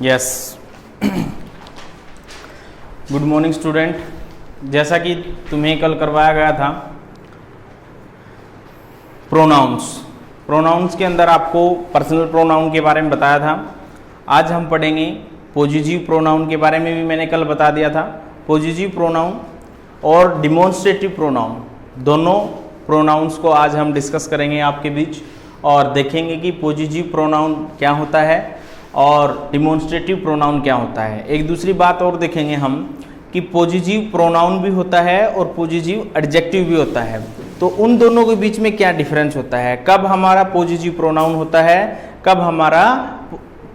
Yes, good morning student. जैसा कि तुम्हें कल करवाया गया था प्रोनाउंस के अंदर आपको पर्सनल प्रोनाउन के बारे में बताया था। आज हम पढ़ेंगे पॉजिटिव प्रोनाउन के बारे में भी मैंने कल बता दिया था। पॉजिटिव प्रोनाउन और डिमॉन्स्ट्रेटिव प्रोनाउन दोनों प्रोनाउंस को आज हम डिस्कस करेंगे आपके बीच और देखेंगे कि पॉजिटिव प्रोनाउन क्या होता है और डिमॉन्स्ट्रेटिव प्रोनाउन क्या होता है। एक दूसरी बात और देखेंगे हम कि पॉजिटिव प्रोनाउन भी होता है और पॉजिटिव एडजेक्टिव भी होता है, तो उन दोनों के बीच में क्या डिफरेंस होता है, कब हमारा पॉजिटिव प्रोनाउन होता है, कब हमारा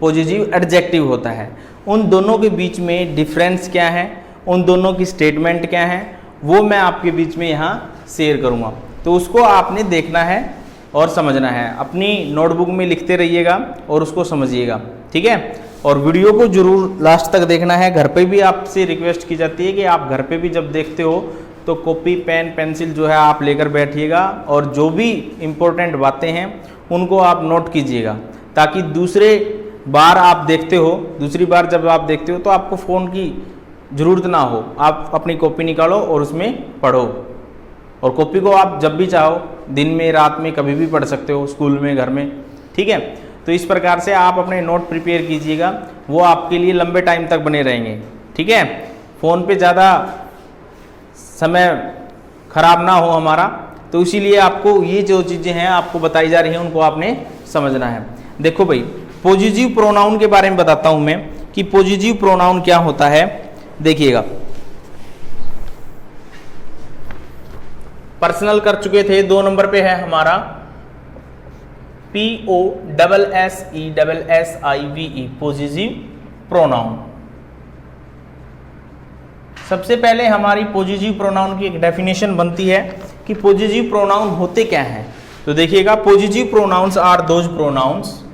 पॉजिटिव एडजेक्टिव होता है, उन दोनों के बीच में डिफरेंस क्या है, उन दोनों की स्टेटमेंट क्या है, वो मैं आपके बीच में यहाँ शेयर करूँगा। तो उसको आपने देखना है और समझना है। अपनी नोटबुक में लिखते रहिएगा और उसको समझिएगा, ठीक है। और वीडियो को जरूर लास्ट तक देखना है। घर पे भी आपसे रिक्वेस्ट की जाती है कि आप घर पे भी जब देखते हो तो कॉपी पेन पेंसिल जो है आप लेकर बैठिएगा और जो भी इम्पोर्टेंट बातें हैं उनको आप नोट कीजिएगा, ताकि दूसरी बार जब आप देखते हो तो आपको फ़ोन की ज़रूरत ना हो। आप अपनी कॉपी निकालो और उसमें पढ़ो, और कॉपी को आप जब भी चाहो दिन में रात में कभी भी पढ़ सकते हो, स्कूल में घर में, ठीक है। तो इस प्रकार से आप अपने नोट प्रिपेयर कीजिएगा, वो आपके लिए लंबे टाइम तक बने रहेंगे, ठीक है। फ़ोन पे ज़्यादा समय खराब ना हो हमारा, तो इसीलिए आपको ये जो चीज़ें हैं आपको बताई जा रही हैं उनको आपने समझना है। देखो भाई, पॉजिटिव प्रोनाउन के बारे में बताता हूँ मैं कि पॉजिटिव प्रोनाउन क्या होता है। देखिएगा, पर्सनल कर चुके थे, 2 नंबर पे है हमारा POSSESSIVE पॉजिटिव प्रोनाउन। सबसे पहले हमारी पॉजिटिव प्रोनाउन की एक डेफिनेशन बनती है कि पॉजिटिव प्रोनाउन होते क्या हैं। तो देखिएगा, positive pronouns are those pronouns,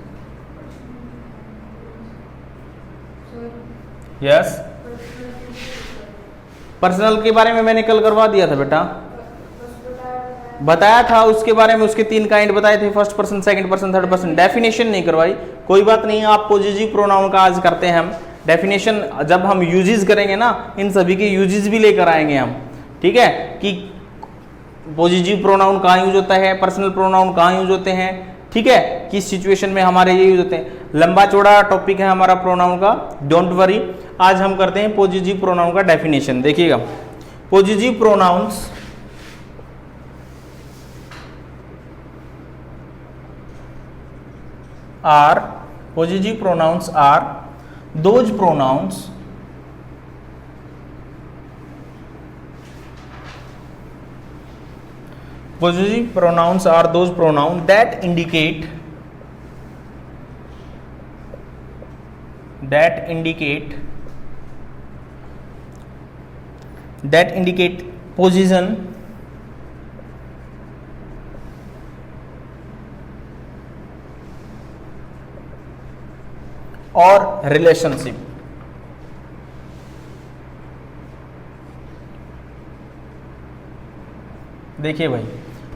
yes, personal के बारे में मैंने कल करवा दिया था बेटा, बताया था उसके बारे में। उसके 3 काइंड बताए थे, first person, second person, third person. Definition नहीं करवाई, कोई बात नहीं, आप पॉजिटिव प्रोनाउन का आज करते हैं हम डेफिनेशन। जब हम यूजेस करेंगे ना, इन सभी के यूजेस भी लेकर आएंगे हम, ठीक है, कि पॉजिटिव प्रोनाउन कहाँ यूज होता है, पर्सनल प्रोनाउन कहाँ यूज होते हैं, ठीक है, किस सिचुएशन में हमारे ये यूज होते हैं। लंबा चौड़ा टॉपिक है हमारा प्रोनाउन का, डोंट वरी। आज हम करते हैं पॉजिटिव प्रोनाउन का डेफिनेशन। देखिएगा, positive pronouns are positive pronouns are those pronouns positive pronouns are those pronouns that indicate position और रिलेशनशिप। देखिए भाई,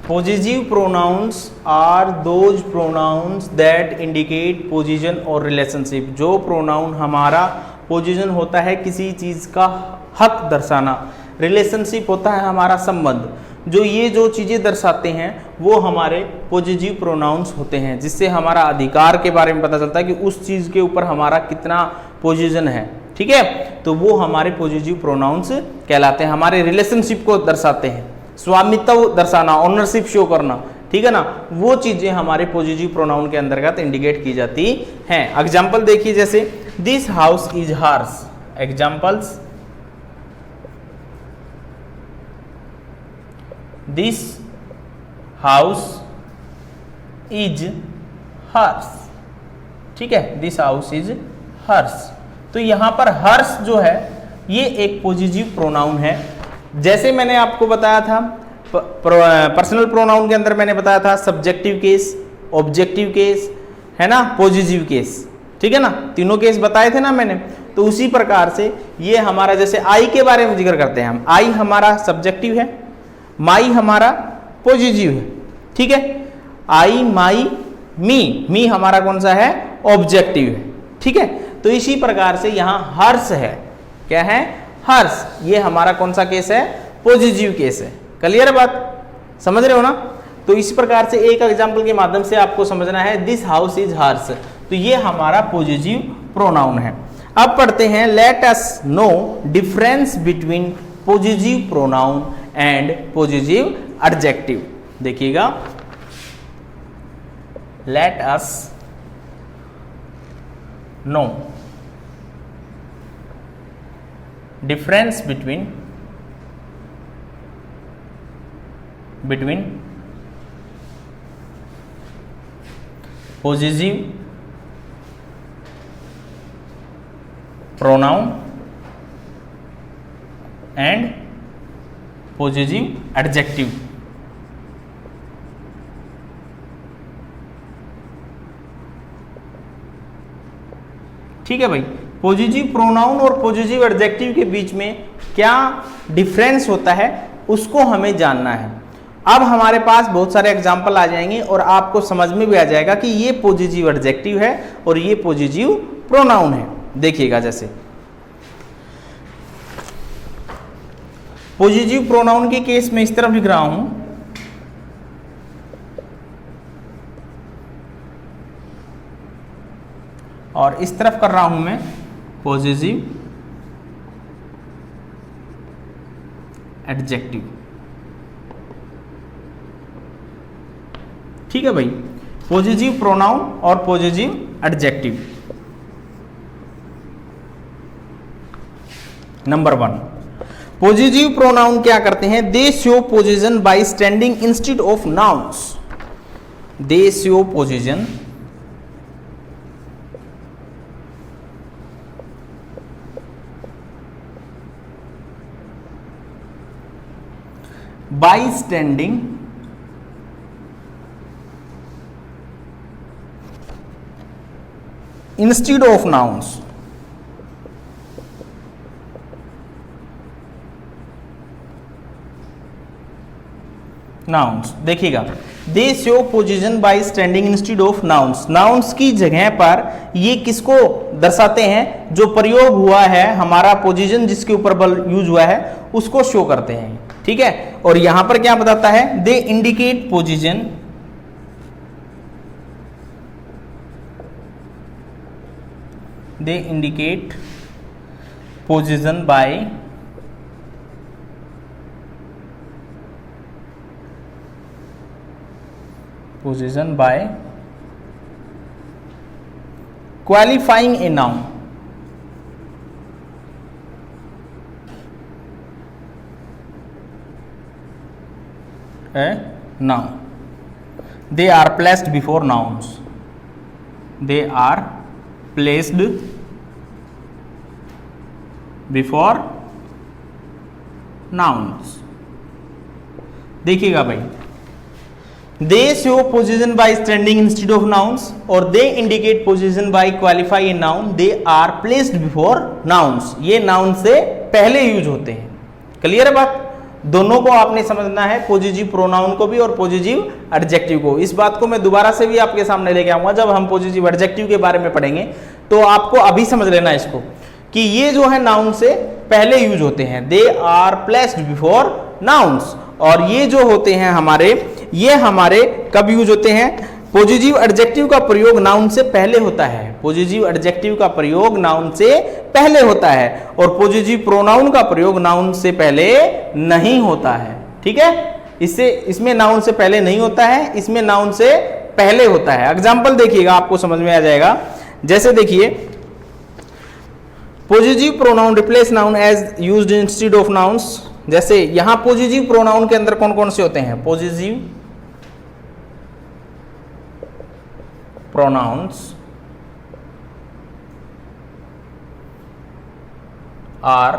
positive pronouns are those pronouns that indicate position और रिलेशनशिप। जो प्रोनाउन हमारा पोजीशन होता है किसी चीज का हक दर्शाना, रिलेशनशिप होता है हमारा संबंध, जो ये जो चीज़ें दर्शाते हैं वो हमारे पॉजिटिव प्रोनाउंस होते हैं, जिससे हमारा अधिकार के बारे में पता चलता है कि उस चीज़ के ऊपर हमारा कितना पोजीशन है, ठीक है। तो वो हमारे पॉजिटिव प्रोनाउंस कहलाते हैं। हमारे रिलेशनशिप को दर्शाते हैं, स्वामित्व दर्शाना, ऑनरशिप शो करना, ठीक है ना, वो चीज़ें हमारे पॉजिटिव प्रोनाउन के अंतर्गत इंडिकेट की जाती हैं। एग्जाम्पल देखिए, जैसे this house is hers. Examples, this house is hers, ठीक है, दिस हाउस इज हर्स। तो यहां पर हर्स जो है ये एक पॉजिटिव प्रोनाउन है। जैसे मैंने आपको बताया था पर्सनल प्रोनाउन के अंदर, मैंने बताया था सब्जेक्टिव केस, ऑब्जेक्टिव केस, है ना, पॉजिटिव केस, ठीक है ना, तीनों केस बताए थे ना मैंने। तो उसी प्रकार से ये हमारा, जैसे आई के बारे में जिक्र करते हैं हम, आई हमारा सब्जेक्टिव है, माई हमारा पॉजिटिव है, ठीक है। आई, माई, मी, मी हमारा कौन सा है, ऑब्जेक्टिव है, ठीक है। तो इसी प्रकार से यहाँ हर्ष है, क्या है, हर्ष, ये हमारा कौन सा केस है, पॉजिटिव केस है। क्लियर बात, समझ रहे हो ना। तो इस प्रकार से एक एग्जांपल के माध्यम से आपको समझना है दिस हाउस इज हर्ष, तो ये हमारा पॉजिटिव प्रोनाउन है। अब पढ़ते हैं let us know difference between positive pronoun and positive adjective. देखिएगा, let us know difference between positive pronoun and positive adjective. ठीक है भाई, पॉजिटिव प्रोनाउन और पॉजिटिव एडजेक्टिव के बीच में क्या डिफरेंस होता है उसको हमें जानना है। अब हमारे पास बहुत सारे एग्जाम्पल आ जाएंगे और आपको समझ में भी आ जाएगा कि ये पॉजिटिव एडजेक्टिव है और ये पॉजिटिव प्रोनाउन है। देखिएगा, जैसे पॉजिटिव प्रोनाउन के केस में इस तरफ लिख रहा हूं, और इस तरफ कर रहा हूं मैं पॉजिटिव एडजेक्टिव। ठीक है भाई, पॉजिटिव प्रोनाउन और positive adjective. Number 1, positive pronoun क्या करते हैं, they show position by standing instead of nouns. They show position by standing instead of nouns. Nouns, देखिएगा, they show position by standing instead of nouns. Nouns की जगह पर ये किसको दर्शाते हैं, जो प्रयोग हुआ है हमारा पोजीशन जिसके ऊपर बल यूज हुआ है उसको शो करते हैं। ठीक है, और यहां पर क्या बताता है, दे indicate position bye qualifying a noun। They are placed before nouns। They are placed before nouns। देखिएगा भाई, they show position by standing instead of nouns और they indicate position by qualify a noun. They are placed before nouns, ये noun से पहले use होते हैं। Clear है बात, दोनों को आपने समझना है, पॉजिटिव प्रोनाउन को भी और पॉजिटिव एडजेक्टिव को। इस बात को मैं दोबारा से भी आपके सामने लेके आऊंगा जब हम पॉजिटिव एडजेक्टिव के बारे में पढ़ेंगे, तो आपको अभी समझ लेना इसको कि ये जो है नाउन से पहले यूज होते हैं। They are placed before nouns, और ये जो होते हैं हमारे, ये हमारे कब यूज होते हैं, पॉजिटिव एडजेक्टिव का प्रयोग नाउन से पहले होता है। पॉजिटिव एडजेक्टिव का प्रयोग नाउन से पहले होता है और पॉजिटिव प्रोनाउन का प्रयोग नाउन से पहले नहीं होता है। ठीक है, इसमें नाउन से पहले नहीं होता है, इसमें नाउन से पहले होता है। एग्जाम्पल देखिएगा, आपको समझ में आ जाएगा। जैसे देखिए, positive pronoun replace noun as used instead of nouns. जैसे यहां पॉजिटिव प्रोनाउन के अंदर कौन कौन से होते हैं, positive pronouns are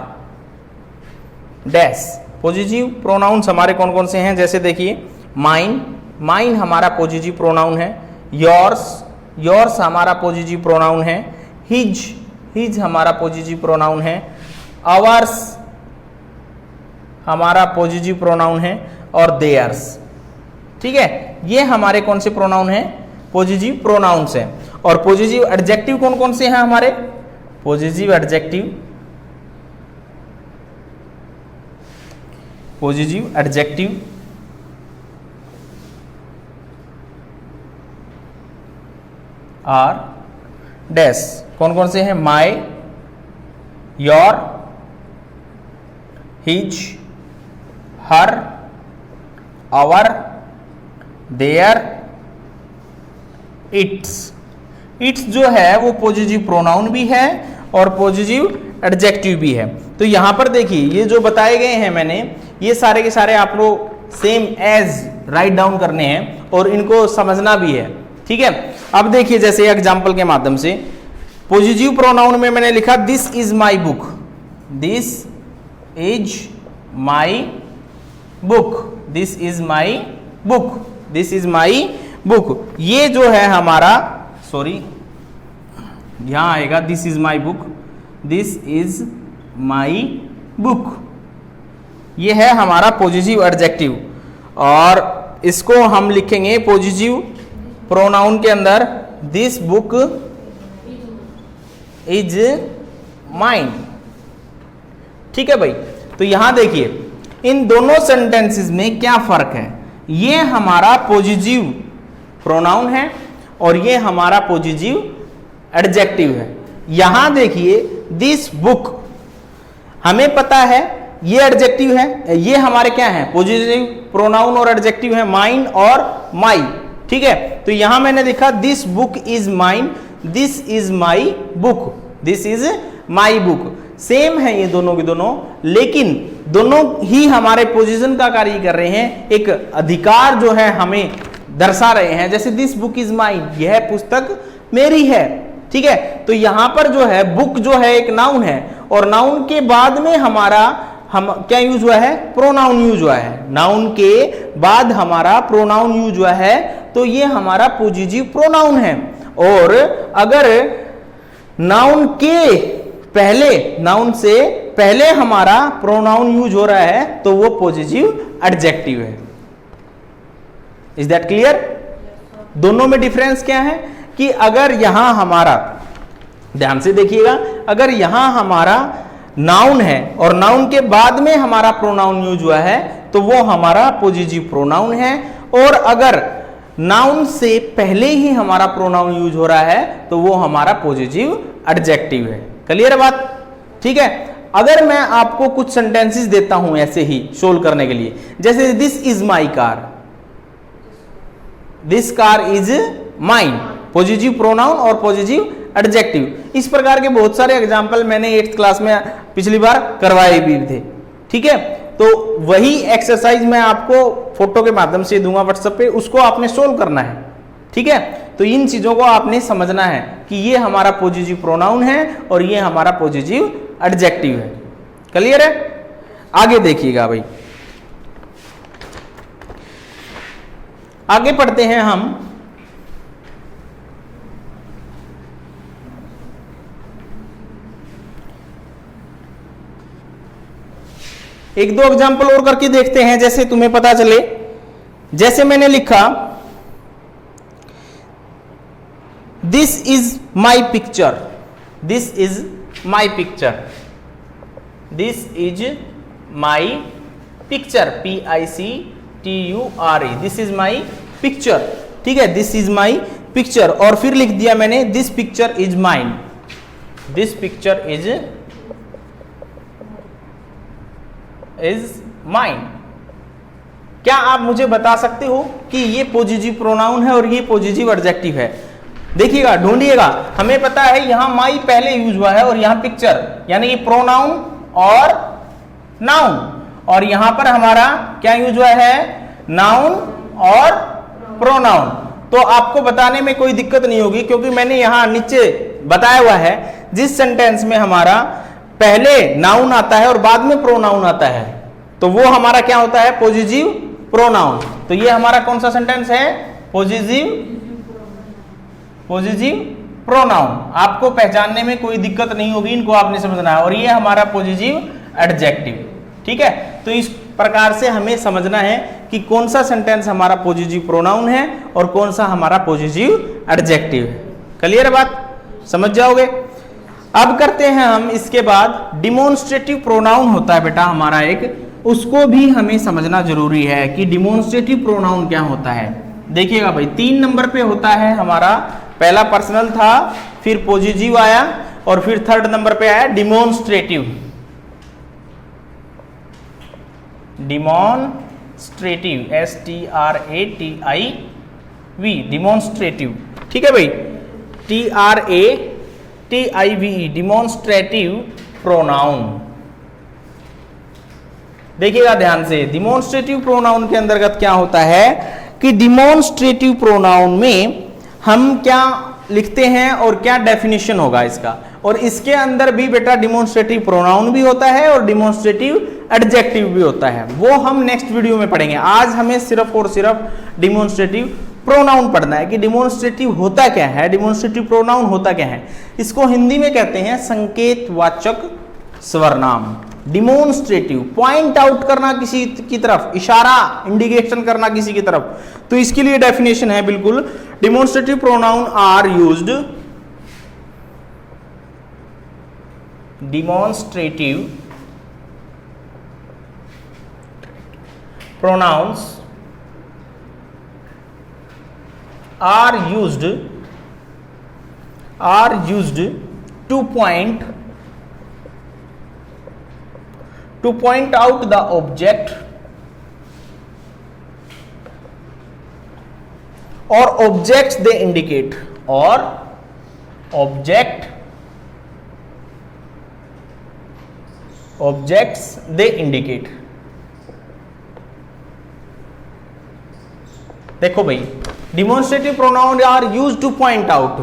dash. Positive pronouns हमारे कौन कौन से हैं, जैसे देखिए, माइन, माइन हमारा पॉजिटिव प्रोनाउन है। योर्स, योर्स हमारा पॉजिटिव प्रोनाउन है। हिज, हिज हमारा पॉजिटिव प्रोनाउन है। आवर्स हमारा पॉजिटिव प्रोनाउन है, और देयर्स। ठीक है, ये हमारे कौन से प्रोनाउन हैं, पॉजिटिव प्रोनाउंस हैं। और पॉजिटिव एडजेक्टिव कौन कौन से हैं हमारे, positive adjective, positive adjective are dash, कौन कौन से हैं? My, your, his, her, our, their, its. Its जो है वो पॉजिटिव प्रोनाउन भी है और पॉजिटिव एडजेक्टिव भी है। तो यहां पर देखिए ये जो बताए गए हैं मैंने, ये सारे के सारे आप लोग सेम एज राइट डाउन करने हैं और इनको समझना भी है, ठीक है। अब देखिए जैसे एग्जांपल के माध्यम से पॉजिटिव प्रोनाउन में मैंने लिखा this is my book, this is my book, this is my book, this is my book. ये जो है हमारा, सॉरी यहां आएगा this is my book, this is my book. ये है हमारा पॉजिटिव एडजेक्टिव और इसको हम लिखेंगे पॉजिटिव प्रोनाउन के अंदर, दिस बुक इज माइन, ठीक है भाई। तो यहां देखिए इन दोनों सेंटेंसेस में क्या फर्क है, ये हमारा पॉजिटिव प्रोनाउन है और ये हमारा पॉजिटिव एडजेक्टिव है। यहां देखिए दिस बुक, हमें पता है ये एडजेक्टिव है, ये हमारे क्या है? पॉजिटिव प्रोनाउन और एडजेक्टिव है माइन और माई, ठीक है। तो यहां मैंने लिखा this book is mine, this is my book, this is my book. Same है ये दोनों के दोनों, लेकिन दोनों ही हमारे पोजीशन का कार्य कर रहे हैं, एक अधिकार जो है हमें दर्शा रहे हैं। जैसे दिस बुक इज माइन, यह पुस्तक मेरी है, ठीक है। तो यहां पर जो है बुक जो है एक नाउन है और नाउन के बाद में हमारा हम क्या यूज हुआ है? प्रोनाउन यूज हुआ है। नाउन के बाद हमारा प्रोनाउन यूज हुआ है, तो ये हमारा पॉजिटिव प्रोनाउन है। और अगर नाउन के पहले, नाउन से पहले हमारा प्रोनाउन यूज हो रहा है तो वो पॉजिटिव एडजेक्टिव है। Is that clear? दोनों में डिफरेंस क्या है कि अगर यहां हमारा, ध्यान से देखिएगा, अगर यहां हमारा नाउन है और नाउन के बाद में हमारा प्रोनाउन यूज हुआ है तो वो हमारा पॉजिटिव प्रोनाउन है, और अगर नाउन से पहले ही हमारा प्रोनाउन यूज हो रहा है तो वो हमारा पॉजिटिव एडजेक्टिव है। क्लियर है बात? ठीक है। अगर मैं आपको कुछ सेंटेंसेस देता हूं ऐसे ही सोल्व करने के लिए, जैसे this is my car, this car is mine, positive pronoun और पॉजिटिव एडजेक्टिव। इस प्रकार के बहुत सारे एग्जाम्पल मैंने 8th क्लास में पिछली बार करवाए भी थे, ठीक है। तो वही एक्सरसाइज मैं आपको फोटो के माध्यम से दूंगा व्हाट्सएप पे, उसको आपने सोल्व करना है, ठीक है। तो इन चीजों को आपने समझना है कि ये हमारा पॉजिटिव प्रोनाउन है और ये हमारा पॉजिटिव एडजेक्टिव है। क्लियर है? आगे देखिएगा भाई, आगे पढ़ते हैं हम। एक दो एग्जाम्पल और करके देखते हैं, जैसे तुम्हें पता चले। जैसे मैंने लिखा this is my picture, this is my picture, this is my picture, PICTURE, this is my picture, ठीक है। दिस इज माई पिक्चर, और फिर लिख दिया मैंने this picture is mine, this picture is mine. क्या आप मुझे बता सकते हो कि ये पॉजिटिव प्रोनाउन है और ये पॉजिटिव एडजेक्टिव है? देखिएगा, ढूंढिएगा। हमें पता है यहां माई पहले यूज हुआ है और यहां पिक्चर, यानी कि प्रोनाउन और नाउन, और यहां पर हमारा क्या यूज हुआ है? नाउन और प्रोनाउन। तो आपको बताने में कोई दिक्कत नहीं होगी, क्योंकि मैंने यहां नीचे बताया हुआ है जिस सेंटेंस में हमारा पहले नाउन आता है और बाद में प्रोनाउन आता है तो वो हमारा क्या होता है? Positive pronoun. तो ये हमारा कौन सा सेंटेंस है? Positive pronoun. आपको पहचानने में कोई दिक्कत नहीं होगी, इनको आपने समझना है। और ये हमारा पॉजिटिव एडजेक्टिव, ठीक है। तो इस प्रकार से हमें समझना है कि कौन सा सेंटेंस हमारा पॉजिटिव प्रोनाउन है और कौन सा हमारा पॉजिटिव एडजेक्टिव है। क्लियर है बात? समझ जाओगे। अब करते हैं हम इसके बाद डिमॉन्स्ट्रेटिव प्रोनाउन होता है बेटा हमारा एक, उसको भी हमें समझना जरूरी है कि डिमॉन्स्ट्रेटिव प्रोनाउन क्या होता है। देखिएगा भाई 3 नंबर पे होता है हमारा, पहला पर्सनल था, फिर पॉजिटिव आया और फिर 3rd नंबर पे आया डिमॉन्स्ट्रेटिव। डिमॉन्स्ट्रेटिव STRATIV, डिमॉन्स्ट्रेटिव, ठीक है भाई, TRATIVE, डिमॉन्स्ट्रेटिव प्रोनाउन। देखिएगा ध्यान से, डिमॉन्स्ट्रेटिव प्रोनाउन के अंतर्गत क्या होता है कि डिमॉन्स्ट्रेटिव प्रोनाउन में हम क्या लिखते हैं और क्या डेफिनेशन होगा इसका, और इसके अंदर भी बेटा डिमॉन्स्ट्रेटिव प्रोनाउन भी होता है और डिमॉन्स्ट्रेटिव एडजेक्टिव भी होता है, वो हम नेक्स्ट वीडियो में पढ़ेंगे। आज हमें सिर्फ और सिर्फ डिमॉन्स्ट्रेटिव प्रोनाउन पढ़ना है कि डिमॉन्स्ट्रेटिव होता क्या है, डिमॉन्स्ट्रेटिव प्रोनाउन होता क्या है। इसको हिंदी में कहते हैं संकेतवाचक स्वरनाम। डिमॉन्स्ट्रेटिव, पॉइंट आउट करना किसी की तरफ, इशारा, इंडिकेशन करना किसी की तरफ, तो इसके लिए डेफिनेशन है बिल्कुल, demonstrative pronoun are used, demonstrative pronouns are used to point out the object or objects they indicate, or objects they indicate। देखो भाई, demonstrative pronoun are used to point out,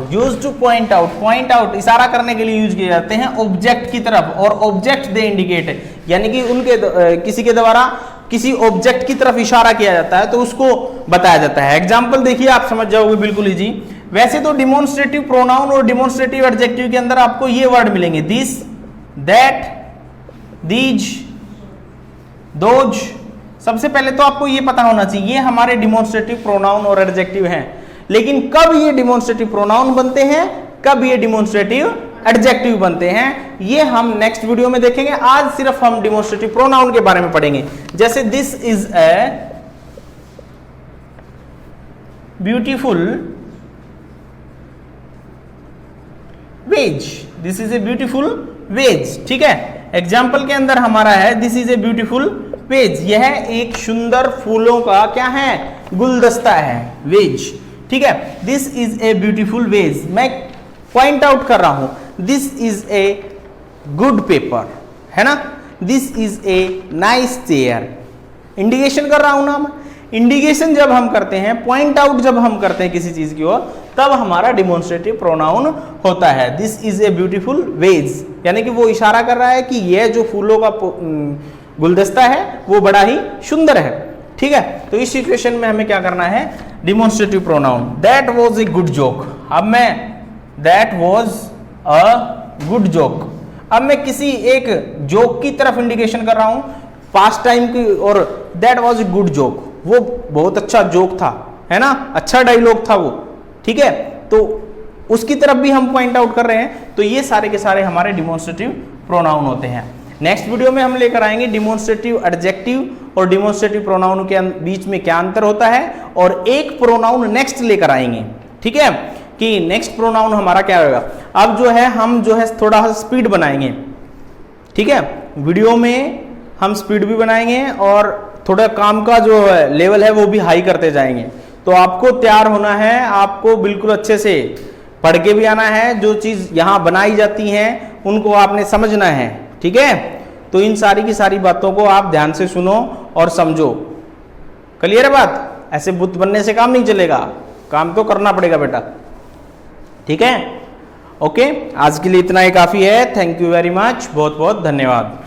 इशारा करने के लिए यूज किए जाते हैं ऑब्जेक्ट की तरफ, और ऑब्जेक्ट दे इंडिकेट, यानी कि उनके किसी के द्वारा किसी ऑब्जेक्ट की तरफ इशारा किया जाता है तो उसको बताया जाता है। एग्जांपल देखिए, आप समझ जाओगे बिल्कुल इजी। वैसे तो डिमॉन्स्ट्रेटिव प्रोनाउन और डिमॉन्स्ट्रेटिव एडजेक्टिव के अंदर आपको ये वर्ड मिलेंगे, दिस, दैट, दीज, दोज। सबसे पहले तो आपको ये पता होना चाहिए ये हमारे डिमॉन्स्ट्रेटिव प्रोनाउन और एडजेक्टिव हैं, लेकिन कब ये डिमॉन्स्ट्रेटिव प्रोनाउन बनते हैं, कब ये डिमॉन्स्ट्रेटिव एडजेक्टिव बनते हैं, ये हम नेक्स्ट वीडियो में देखेंगे। आज सिर्फ हम डिमॉन्स्ट्रेटिव प्रोनाउन के बारे में पढ़ेंगे। जैसे this is a beautiful veg, this is a beautiful veg, ठीक है। एग्जाम्पल के अंदर हमारा है this is a beautiful veg, यह एक सुंदर फूलों का क्या है, गुलदस्ता है, वेज, ठीक है। This is a beautiful veg, मैं पॉइंट आउट कर रहा हूं, this is a good paper, है ना, this is a nice chair, indication कर रहा हूं ना मैं। इंडिकेशन जब हम करते हैं, पॉइंट आउट जब हम करते हैं किसी चीज की ओर, तब हमारा डिमॉन्स्ट्रेटिव प्रोनाउन होता है। This is a beautiful veg, यानी कि वो इशारा कर रहा है कि यह जो फूलों का गुलदस्ता है वो बड़ा ही सुंदर है, ठीक है। तो इस सिचुएशन में हमें क्या करना है, demonstrative pronoun. That was a good joke, अब मैं that was a good joke, अब मैं किसी एक जोक की तरफ इंडिकेशन कर रहा हूं, पास्ट टाइम की, और that was a good joke, वो बहुत अच्छा जोक था, है ना, अच्छा डायलॉग था वो, ठीक है। तो उसकी तरफ भी हम पॉइंट आउट कर रहे हैं, तो ये सारे के सारे हमारे डिमॉन्स्ट्रेटिव प्रोनाउन होते हैं। नेक्स्ट वीडियो में हम लेकर आएंगे डिमॉन्स्ट्रेटिव एडजेक्टिव और डिमॉन्स्ट्रेटिव प्रोनाउन के बीच में क्या अंतर होता है, और एक प्रोनाउन नेक्स्ट लेकर आएंगे, ठीक है, कि नेक्स्ट प्रोनाउन हमारा क्या होगा। अब जो है हम जो है थोड़ा सा स्पीड बनाएंगे, ठीक है, वीडियो में हम स्पीड भी बनाएंगे और थोड़ा काम का जो लेवल है वो भी हाई करते जाएंगे। तो आपको तैयार होना है, आपको बिल्कुल अच्छे से पढ़ के भी आना है, जो चीज़ यहाँ बनाई जाती हैं उनको आपने समझना है, ठीक है। तो इन सारी की सारी बातों को आप ध्यान से सुनो और समझो। क्लियर है बात? ऐसे बुत बनने से काम नहीं चलेगा, काम तो करना पड़ेगा बेटा, ठीक है। ओके, आज के लिए इतना ही काफ़ी है। थैंक यू वेरी मच, बहुत बहुत धन्यवाद।